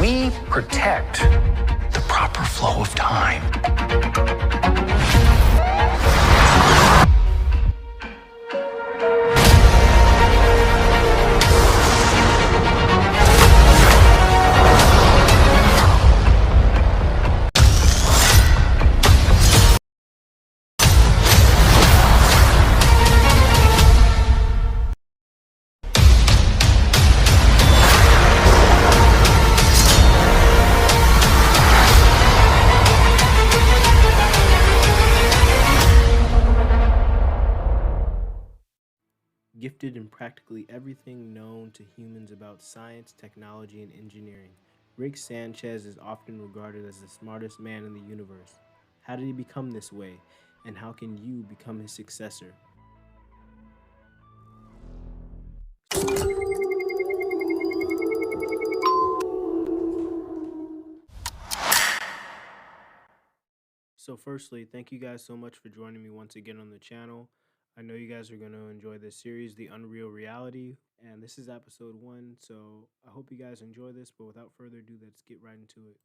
we protect the proper flow of time. Gifted in practically everything known to humans about science, technology, and engineering, Rick Sanchez is often regarded as the smartest man in the universe. How did he become this way, and how can you become his successor? So firstly, thank you guys so much for joining me once again on the channel. I know you guys are going to enjoy this series, The Unreal Reality, and this is episode 1, so I hope you guys enjoy this, but without further ado, let's get right into it.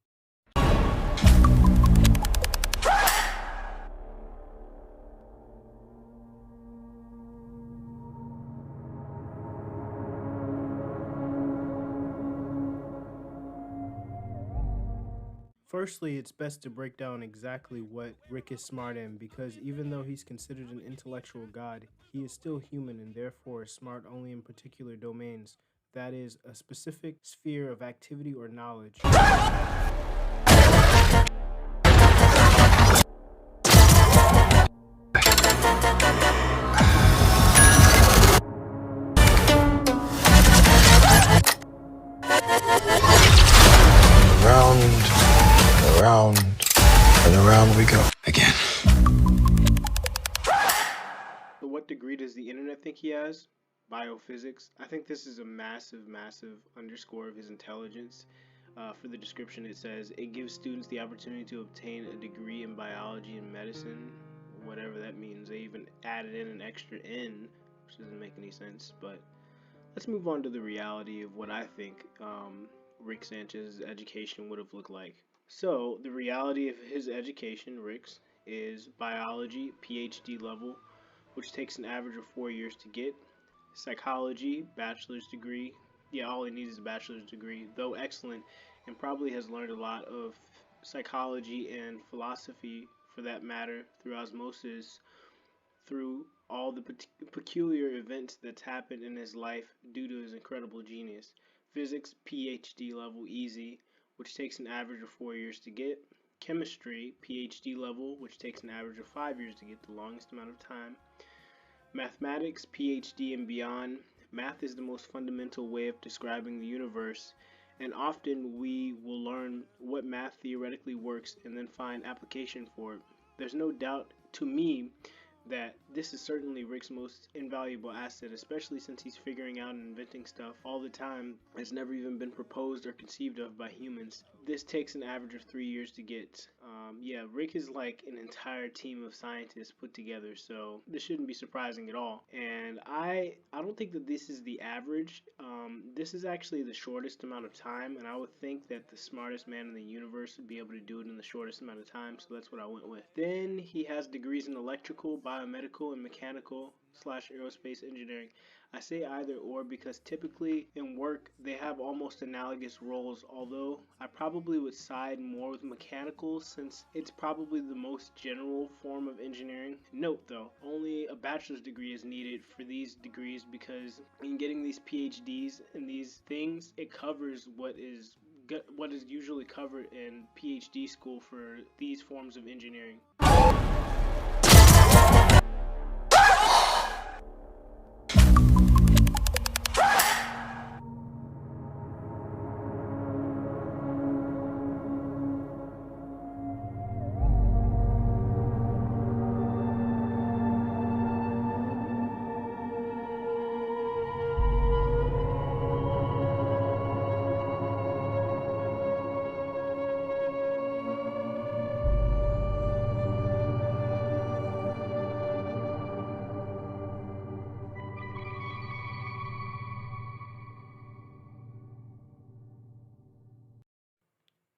Firstly, it's best to break down exactly what Rick is smart in, because even though he's considered an intellectual god, he is still human and therefore smart only in particular domains, that is, a specific sphere of activity or knowledge. Around and around we go again. So what degree does the internet think he has? Biophysics. I think this is a massive underscore of his intelligence. For the description, it says, it gives students the opportunity to obtain a degree in biology and medicine, whatever that means. They even added in an extra N, which doesn't make any sense, but let's move on to the reality of what I think Rick Sanchez's education would have looked like. So, the reality of his education, Rick's, is biology, PhD level, which takes an average of 4 years to get. Psychology, bachelor's degree. Yeah, all he needs is a bachelor's degree, though excellent, and probably has learned a lot of psychology and philosophy, for that matter, through osmosis, through all the peculiar events that's happened in his life due to his incredible genius. Physics, PhD level, easy, which takes an average of 4 years to get. Chemistry, PhD level, which takes an average of 5 years to get, the longest amount of time. Mathematics, PhD and beyond. Math is the most fundamental way of describing the universe, and often we will learn what math theoretically works and then find application for it. There's no doubt to me that this is certainly Rick's most invaluable asset, especially since he's figuring out and inventing stuff all the time that's never even been proposed or conceived of by humans. This takes an average of 3 years to get. Yeah, Rick is like an entire team of scientists put together, so this shouldn't be surprising at all. And I don't think that this is the average. This is actually the shortest amount of time, and I would think that the smartest man in the universe would be able to do it in the shortest amount of time, so that's what I went with. Then he has degrees in electrical, biomedical, and mechanical / aerospace engineering. I say either or because typically in work they have almost analogous roles, although I probably would side more with mechanical since it's probably the most general form of engineering. Note though, only a bachelor's degree is needed for these degrees because in getting these PhDs in these things, it covers what is usually covered in PhD school for these forms of engineering.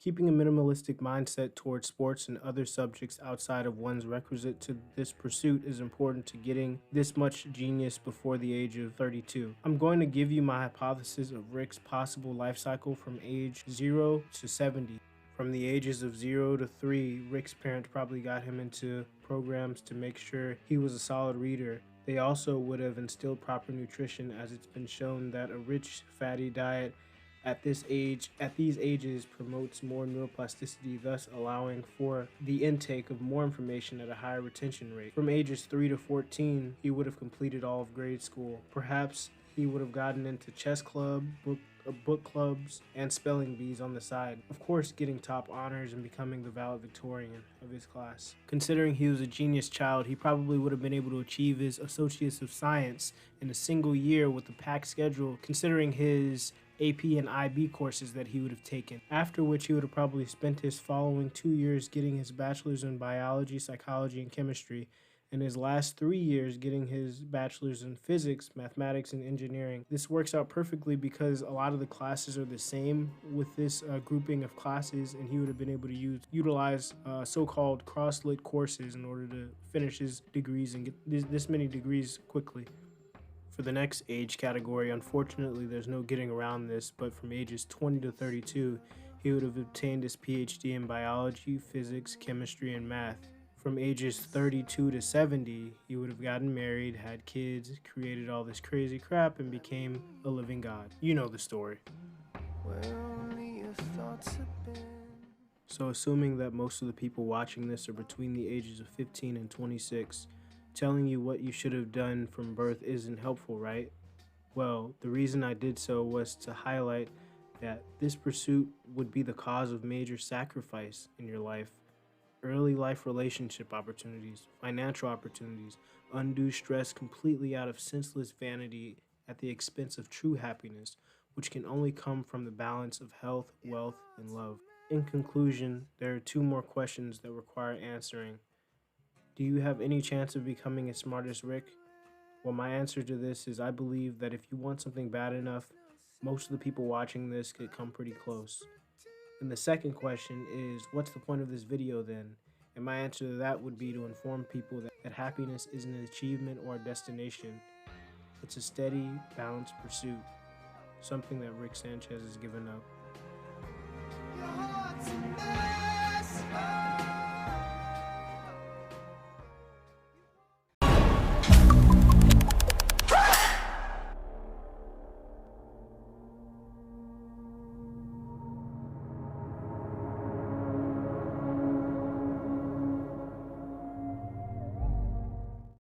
Keeping a minimalistic mindset towards sports and other subjects outside of one's requisite to this pursuit is important to getting this much genius before the age of 32. I'm going to give you my hypothesis of Rick's possible life cycle from age 0 to 70. From the ages of 0 to 3, Rick's parents probably got him into programs to make sure he was a solid reader. They also would have instilled proper nutrition, as it's been shown that a rich, fatty diet at these ages promotes more neuroplasticity, thus allowing for the intake of more information at a higher retention rate. From ages 3 to 14, he would have completed all of grade school. Perhaps he would have gotten into chess club, book clubs, and spelling bees on the side. Of course, getting top honors and becoming the valedictorian of his class. Considering he was a genius child, he probably would have been able to achieve his Associates of Science in a single year with a packed schedule, considering his AP and IB courses that he would have taken, after which he would have probably spent his following 2 years getting his bachelor's in biology, psychology, and chemistry, and his last 3 years getting his bachelor's in physics, mathematics, and engineering. This works out perfectly because a lot of the classes are the same with this grouping of classes, and he would have been able to utilize so-called cross-lit courses in order to finish his degrees and get this many degrees quickly. For the next age category, unfortunately, there's no getting around this, but from ages 20 to 32, he would have obtained his PhD in biology, physics, chemistry, and math. From ages 32 to 70, he would have gotten married, had kids, created all this crazy crap, and became a living god. You know the story. So assuming that most of the people watching this are between the ages of 15 and 26, telling you what you should have done from birth isn't helpful, right? Well, the reason I did so was to highlight that this pursuit would be the cause of major sacrifice in your life. Early life relationship opportunities, financial opportunities, undue stress completely out of senseless vanity at the expense of true happiness, which can only come from the balance of health, wealth, and love. In conclusion, there are 2 more questions that require answering. Do you have any chance of becoming as smart as Rick? Well, my answer to this is I believe that if you want something bad enough, most of the people watching this could come pretty close. And the second question is, what's the point of this video then? And my answer to that would be to inform people that happiness isn't an achievement or a destination. It's a steady, balanced pursuit, something that Rick Sanchez has given up.